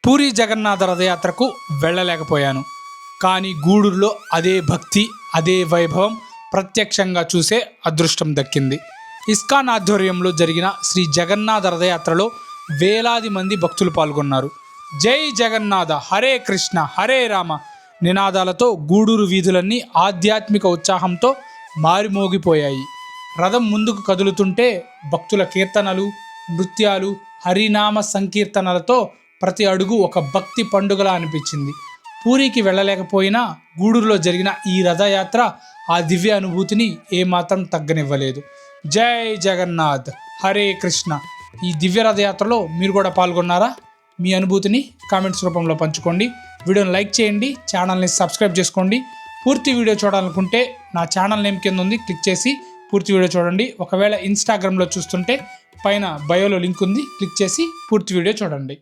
పూరి జగన్నాథ రథయాత్రకు వెళ్ళలేకపోయాను, కానీ గూడూరులో అదే భక్తి, అదే వైభవం ప్రత్యక్షంగా చూసే అదృష్టం దక్కింది. ఇస్కాన్ ఆధ్వర్యంలో జరిగిన శ్రీ జగన్నాథ రథయాత్రలో వేలాది మంది భక్తులు పాల్గొన్నారు. జై జగన్నాథ, హరే కృష్ణ, హరే రామ నినాదాలతో గూడూరు వీధులన్నీ ఆధ్యాత్మిక ఉత్సాహంతో మారిమోగిపోయాయి. రథం ముందుకు కదులుతుంటే భక్తుల కీర్తనలు, నృత్యాలు, హరినామ సంకీర్తనలతో ప్రతి అడుగు ఒక భక్తి పండుగలా అనిపించింది. పూరికి వెళ్ళలేకపోయినా గూడూరులో జరిగిన ఈ రథయాత్ర ఆ దివ్య అనుభూతిని ఏమాత్రం తగ్గనివ్వలేదు. జై జగన్నాథ్, హరే కృష్ణ. ఈ దివ్య రథయాత్రలో మీరు కూడా పాల్గొన్నారా? మీ అనుభూతిని కామెంట్స్ రూపంలో పంచుకోండి. వీడియోని లైక్ చేయండి, ఛానల్ని సబ్స్క్రైబ్ చేసుకోండి. పూర్తి వీడియో చూడాలనుకుంటే నా ఛానల్ నేమ్ కింద ఉంది, క్లిక్ చేసి పూర్తి వీడియో చూడండి. ఒకవేళ ఇన్స్టాగ్రామ్లో చూస్తుంటే పైన బయోలో లింక్ ఉంది, క్లిక్ చేసి పూర్తి వీడియో చూడండి.